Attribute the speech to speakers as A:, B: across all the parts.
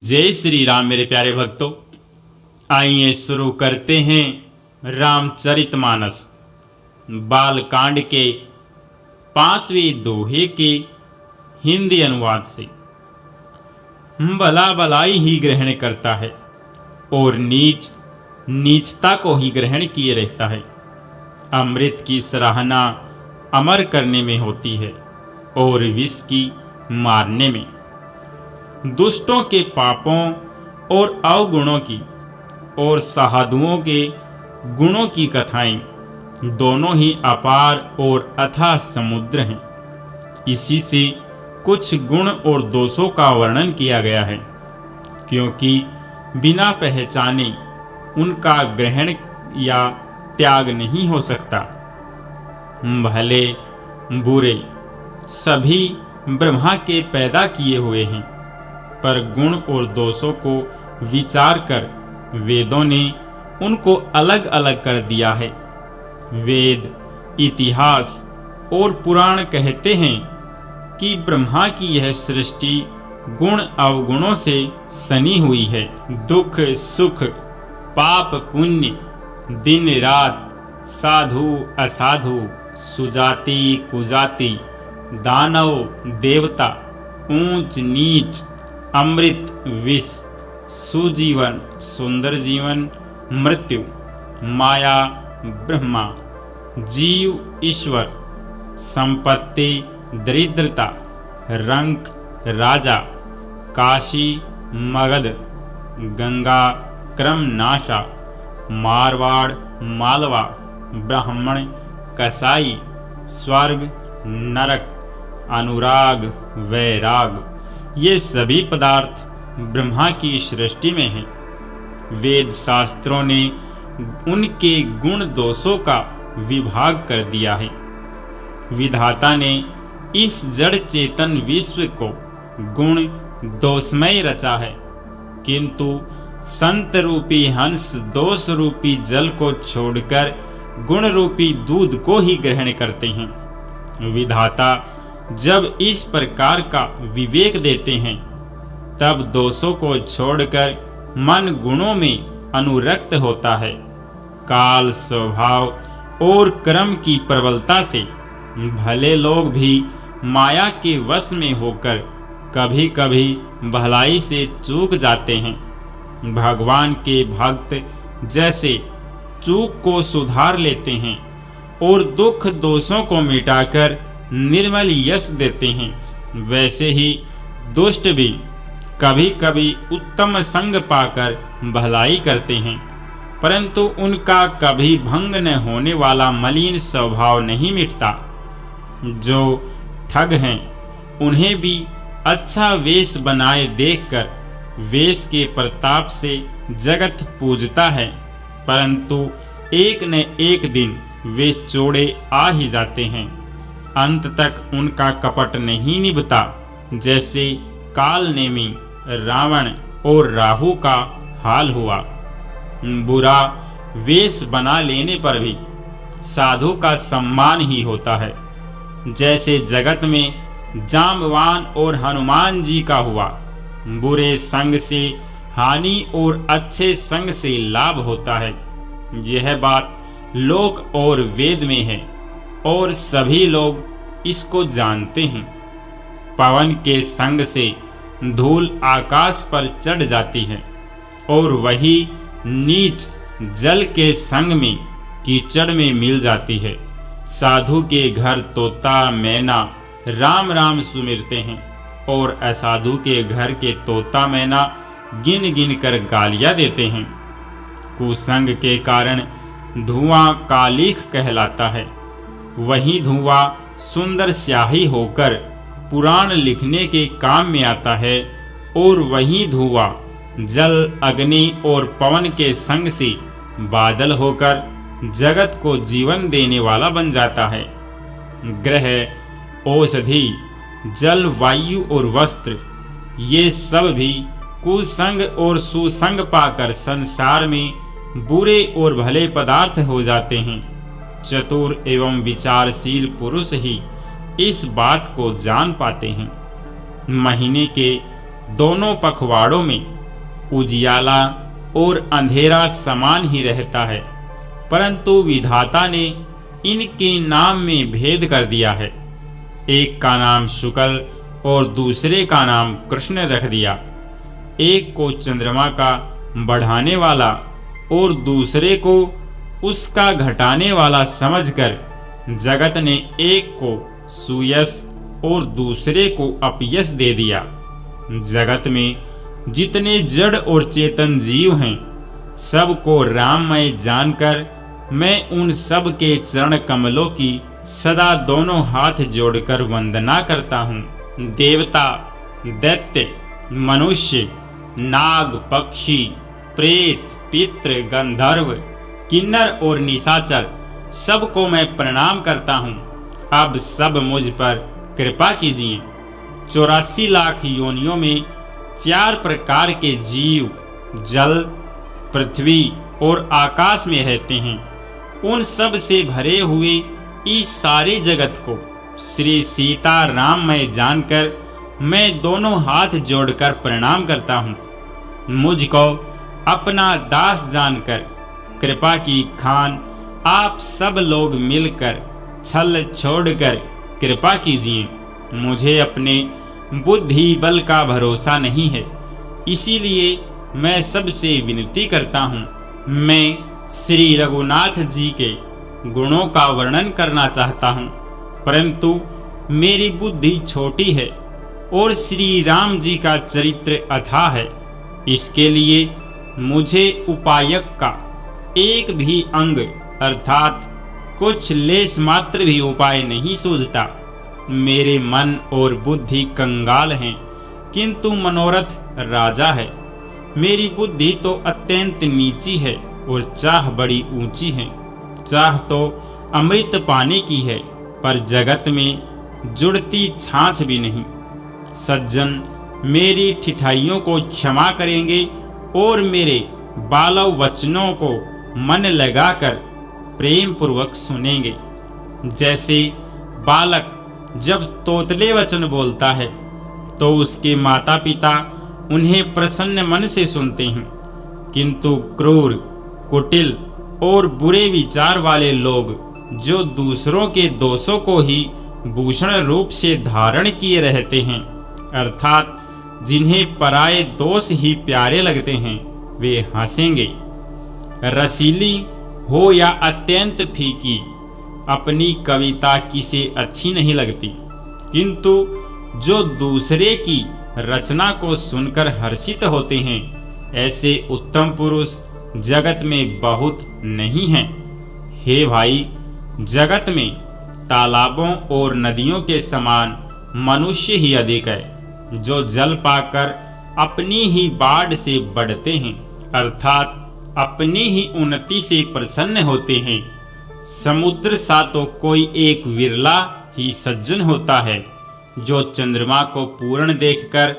A: जय श्री राम मेरे प्यारे भक्तों। आइए शुरू करते हैं रामचरितमानस बालकांड के 5वें दोहे के हिंदी अनुवाद से। भला भलाई ही ग्रहण करता है और नीच नीचता को ही ग्रहण किए रहता है। अमृत की सराहना अमर करने में होती है और विष की मारने में। दुष्टों के पापों और अवगुणों की और साधुओं के गुणों की कथाएं दोनों ही अपार और अथाह समुद्र हैं। इसी से कुछ गुण और दोषों का वर्णन किया गया है, क्योंकि बिना पहचाने उनका ग्रहण या त्याग नहीं हो सकता। भले बुरे सभी ब्रह्मा के पैदा किए हुए हैं, पर गुण और दोषों को विचार कर वेदों ने उनको अलग अलग कर दिया है। वेद, इतिहास और पुराण कहते हैं कि ब्रह्मा की यह सृष्टि गुण अवगुणों से सनी हुई है। दुख सुख, पाप पुण्य, दिन रात, साधु असाधु, सुजाति कुजाति, दानव देवता, ऊंच नीच, अमृत विष, सुजीवन सुंदर जीवन, मृत्यु माया ब्रह्मा, जीव ईश्वर, संपत्ति दरिद्रता, रंक राजा, काशी मगध, गंगा क्रम नाशा, मारवाड़ मालवा, ब्राह्मण कसाई, स्वर्ग नरक, अनुराग वैराग, ये सभी पदार्थ ब्रह्मा की सृष्टि में हैं। वेद शास्त्रों ने उनके गुण दोषों का विभाग कर दिया है। विधाता ने इस जड़ चेतन विश्व को गुण दोषमय रचा है, किंतु संत रूपी हंस दोष रूपी जल को छोड़कर गुण रूपी दूध को ही ग्रहण करते हैं। विधाता जब इस प्रकार का विवेक देते हैं, तब दोषों को छोड़कर मन गुणों में अनुरक्त होता है। काल स्वभाव और कर्म की प्रबलता से भले लोग भी माया के वश में होकर कभी कभी भलाई से चूक जाते हैं। भगवान के भक्त जैसे चूक को सुधार लेते हैं और दुख दोषों को मिटाकर निर्मल यश देते हैं, वैसे ही दुष्ट भी कभी कभी उत्तम संग पाकर भलाई करते हैं, परंतु उनका कभी भंग न होने वाला मलिन स्वभाव नहीं मिटता। जो ठग हैं उन्हें भी अच्छा वेश बनाए देखकर वेश के प्रताप से जगत पूजता है, परंतु एक न एक दिन वे चोड़े आ ही जाते हैं। अंत तक उनका कपट नहीं निभता, जैसे काल नेमी रावण और राहु का हाल हुआ। बुरा वेश बना लेने पर भी साधु का सम्मान ही होता है, जैसे जगत में जांबवान और हनुमान जी का हुआ। बुरे संग से हानि और अच्छे संग से लाभ होता है। यह बात लोक और वेद में है और सभी लोग इसको जानते हैं। पवन के संग से धूल आकाश पर चढ़ जाती है और वही नीच जल के संग में कीचड़ में मिल जाती है। साधु के घर तोता मैना राम राम सुमिरते हैं और असाधु के घर के तोता मैना गिन गिन कर गालियां देते हैं। कुसंग के कारण धुआं कालीख कहलाता है, वही धुआं सुंदर स्याही होकर पुराण लिखने के काम में आता है और वही धुआं जल अग्नि और पवन के संग से बादल होकर जगत को जीवन देने वाला बन जाता है। ग्रह, औषधि, जल, वायु और वस्त्र, ये सब भी कुसंग और सुसंग पाकर संसार में बुरे और भले पदार्थ हो जाते हैं। चतुर एवं विचारशील पुरुष ही इस बात को जान पाते हैं। महीने के दोनों पखवाड़ों में उजियाला और अंधेरा समान ही रहता है, परंतु विधाता ने इनके नाम में भेद कर दिया है। एक का नाम शुक्ल और दूसरे का नाम कृष्ण रख दिया। एक को चंद्रमा का बढ़ाने वाला और दूसरे को उसका घटाने वाला समझकर जगत ने एक को सुयश और दूसरे को अपयश दे दिया। जगत में जितने जड़ और चेतन जीव हैं, सबको राममय जानकर मैं उन सब के चरण कमलों की सदा दोनों हाथ जोड़कर वंदना करता हूँ। देवता, दैत्य, मनुष्य, नाग, पक्षी, प्रेत, पितृ, गंधर्व, किन्नर और निशाचर सबको मैं प्रणाम करता हूँ। अब सब मुझ पर कृपा कीजिए। 84 लाख योनियों में 4 प्रकार के जीव जल, पृथ्वी और आकाश में रहते हैं। उन सब से भरे हुए इस सारे जगत को श्री सीता राममय जानकर मैं दोनों हाथ जोड़कर प्रणाम करता हूँ। मुझको अपना दास जानकर कृपा की खान आप सब लोग मिलकर छल छोड़कर कृपा कीजिए। मुझे अपने बुद्धि बल का भरोसा नहीं है, इसीलिए मैं सबसे विनती करता हूँ। मैं श्री रघुनाथ जी के गुणों का वर्णन करना चाहता हूँ, परंतु मेरी बुद्धि छोटी है और श्री राम जी का चरित्र अथाह है। इसके लिए मुझे उपायक का एक भी अंग अर्थात कुछ लेस मात्र भी उपाय नहीं सूझता। मेरे मन और बुद्धि कंगाल हैं, किंतु मनोरथ राजा है। मेरी बुद्धि तो अत्यंत नीची है और चाह बड़ी ऊंची है। चाह तो अमृत पाने की है, पर जगत में जुड़ती छाछ भी नहीं। सज्जन मेरी ठिठाइयों को क्षमा करेंगे और मेरे बालव वचनों को मन लगाकर प्रेम पूर्वक सुनेंगे। जैसे बालक जब तोतले वचन बोलता है तो उसके माता पिता उन्हें प्रसन्न मन से सुनते हैं, किंतु क्रूर, कुटिल और बुरे विचार वाले लोग जो दूसरों के दोषों को ही भूषण रूप से धारण किए रहते हैं, अर्थात जिन्हें पराये दोष ही प्यारे लगते हैं, वे हंसेंगे। रसीली हो या अत्यंत फीकी, अपनी कविता किसे अच्छी नहीं लगती, किंतु जो दूसरे की रचना को सुनकर हर्षित होते हैं, ऐसे उत्तम पुरुष जगत में बहुत नहीं हैं। हे भाई, जगत में तालाबों और नदियों के समान मनुष्य ही अधिक है, जो जल पाकर अपनी ही बाढ़ से बढ़ते हैं, अर्थात अपनी ही उन्नति से प्रसन्न होते हैं। समुद्र सा तो कोई एक विरला ही सज्जन होता है, जो चंद्रमा को पूर्ण देखकर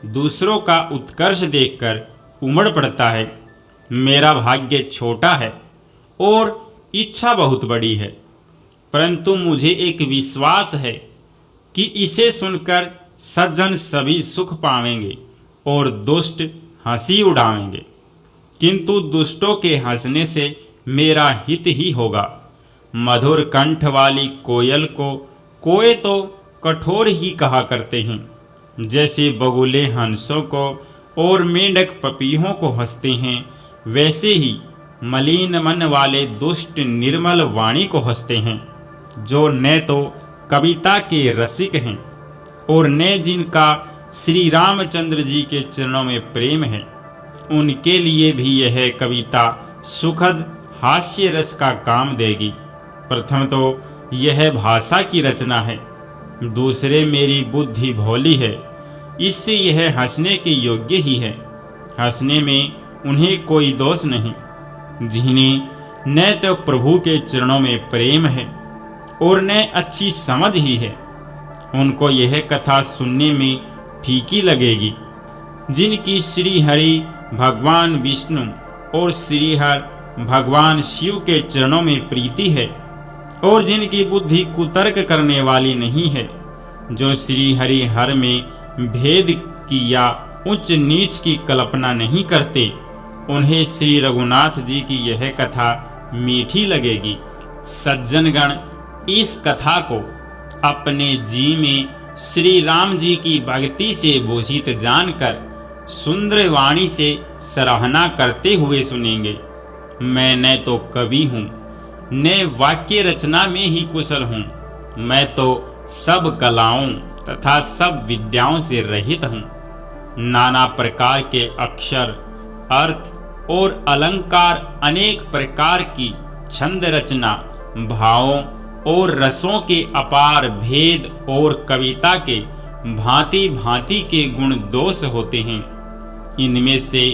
A: दूसरों का उत्कर्ष देखकर उमड़ पड़ता है। मेरा भाग्य छोटा है और इच्छा बहुत बड़ी है, परंतु मुझे एक विश्वास है कि इसे सुनकर सज्जन सभी सुख पावेंगे और दुष्ट हंसी उड़ावेंगे, किंतु दुष्टों के हंसने से मेरा हित ही होगा। मधुर कंठ वाली कोयल को कोए तो कठोर ही कहा करते हैं, जैसे बगुले हंसों को और मेंढक पपीहों को हंसते हैं, वैसे ही मलिन मन वाले दुष्ट निर्मल वाणी को हंसते हैं। जो न तो कविता के रसिक हैं और न जिनका श्री रामचंद्र जी के चरणों में प्रेम है, उनके लिए भी यह कविता सुखद हास्य रस का काम देगी। प्रथम तो यह भाषा की रचना है, दूसरे मेरी बुद्धि भोली है, इससे यह हंसने के योग्य ही है। हंसने में उन्हें कोई दोष नहीं, जिन्हें न तो प्रभु के चरणों में प्रेम है और न अच्छी समझ ही है, उनको यह कथा सुनने में फीकी लगेगी। जिनकी श्री हरि भगवान विष्णु और श्री हर भगवान शिव के चरणों में प्रीति है और जिनकी बुद्धि कुतर्क करने वाली नहीं है, जो श्री हरि हर में भेद किया उच्च नीच की कल्पना नहीं करते, उन्हें श्री रघुनाथ जी की यह कथा मीठी लगेगी। सज्जनगण इस कथा को अपने जी में श्री राम जी की भक्ति से भूषित जानकर सुंदर वाणी से सराहना करते हुए सुनेंगे। मैं न तो कवि हूँ, न वाक्य रचना में ही कुशल हूँ, मैं तो सब कलाओं तथा सब विद्याओं से रहित हूँ। नाना प्रकार के अक्षर, अर्थ और अलंकार, अनेक प्रकार की छंद रचना, भावों और रसों के अपार भेद और कविता के भांति भांति के गुण दोष होते हैं। इनमें से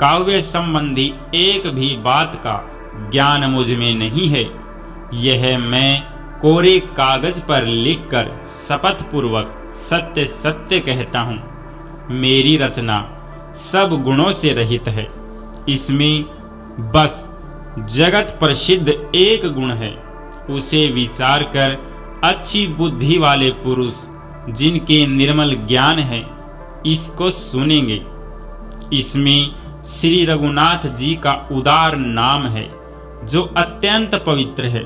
A: काव्य संबंधी एक भी बात का ज्ञान मुझ में नहीं है। यह मैं कोरे कागज पर लिखकर शपथ पूर्वक सत्य सत्य कहता हूँ। मेरी रचना सब गुणों से रहित है। इसमें बस जगत प्रसिद्ध एक गुण है, उसे विचार कर अच्छी बुद्धि वाले पुरुष जिनके निर्मल ज्ञान है इसको सुनेंगे। इसमें श्री रघुनाथ जी का उदार नाम है जो अत्यंत पवित्र है,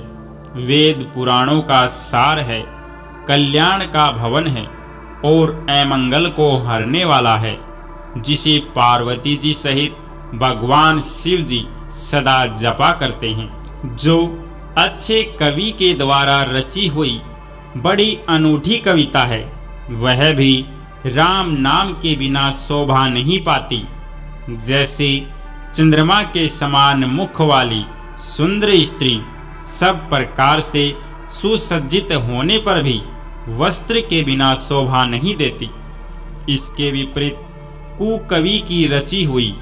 A: वेद पुराणों का सार है, कल्याण का भवन है और अमंगल को हरने वाला है, जिसे पार्वती जी सहित भगवान शिव जी सदा जपा करते हैं। जो अच्छे कवि के द्वारा रची हुई बड़ी अनूठी कविता है, वह भी राम नाम के बिना शोभा नहीं पाती। जैसे चंद्रमा के समान मुख वाली सुंदर स्त्री सब प्रकार से सुसज्जित होने पर भी वस्त्र के बिना शोभा नहीं देती, इसके विपरीत कुकवि की रची हुई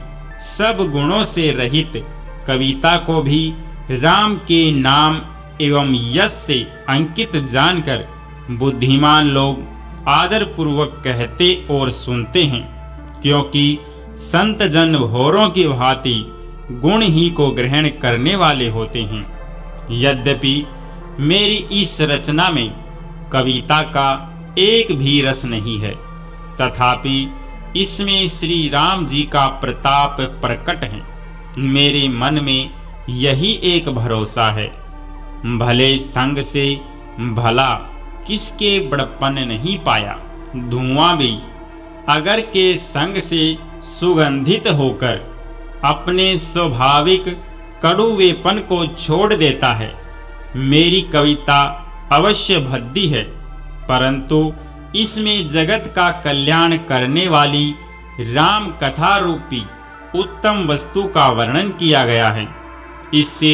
A: सब गुणों से रहित कविता को भी राम के नाम एवं यश से अंकित जानकर बुद्धिमान लोग आदर पूर्वक कहते और सुनते हैं, क्योंकि संत जन भौरों की भांति गुण ही को ग्रहण करने वाले होते हैं। यद्यपि मेरी इस रचना में कविता का एक भी रस नहीं है, तथापि इसमें श्री राम जी का प्रताप प्रकट है। मेरे मन में यही एक भरोसा है, भले संग से भला किसके बड़पन नहीं पाया। धुआं भी अगर के संग से सुगंधित होकर अपने स्वाभाविक कड़ुवेपन को छोड़ देता है। मेरी कविता अवश्य भद्दी है, परंतु इसमें जगत का कल्याण करने वाली राम कथा रूपी उत्तम वस्तु का वर्णन किया गया है। इससे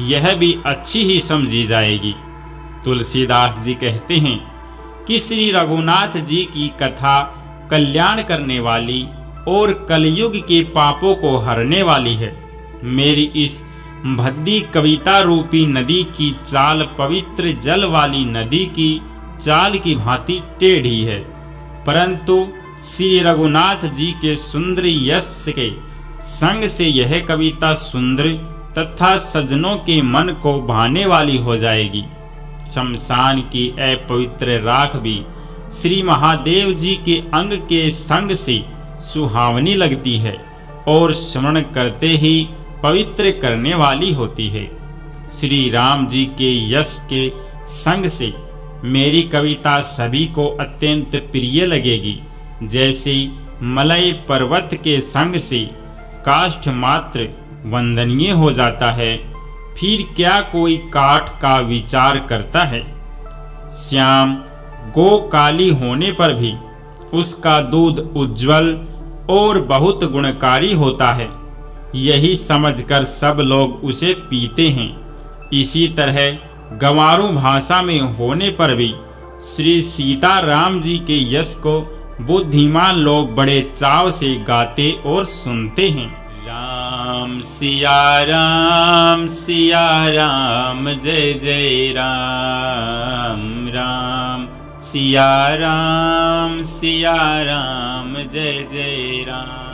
A: यह भी अच्छी ही समझी जाएगी। तुलसीदास जी कहते हैं कि श्री रघुनाथ जी की कथा कल्याण करने वाली और कलयुग के पापों को हरने वाली है। मेरी इस भद्दी कविता रूपी नदी की चाल पवित्र जल वाली नदी की चाल की भांति टेढ़ी है, परंतु श्री रघुनाथ जी के सुंदर यश के संग से यह कविता सुंदर तथा सज्जनों के मन को भाने वाली हो जाएगी। शमशान की अपवित्र राख भी श्री महादेव जी के अंग के संग से सुहावनी लगती है और स्मरण करते ही पवित्र करने वाली होती है। श्री राम जी के यश के संग से मेरी कविता सभी को अत्यंत प्रिय लगेगी। जैसे मलय पर्वत के संग से काष्ठ मात्र वंदनीय हो जाता है, फिर क्या कोई काठ का विचार करता है। श्याम गो काली होने पर भी उसका दूध उज्जवल और बहुत गुणकारी होता है, यही समझकर सब लोग उसे पीते हैं। इसी तरह गंवारू भाषा में होने पर भी श्री सीता राम जी के यश को बुद्धिमान लोग बड़े चाव से गाते और सुनते हैं। राम सिया राम जय जय राम, राम सिया राम जय जय राम।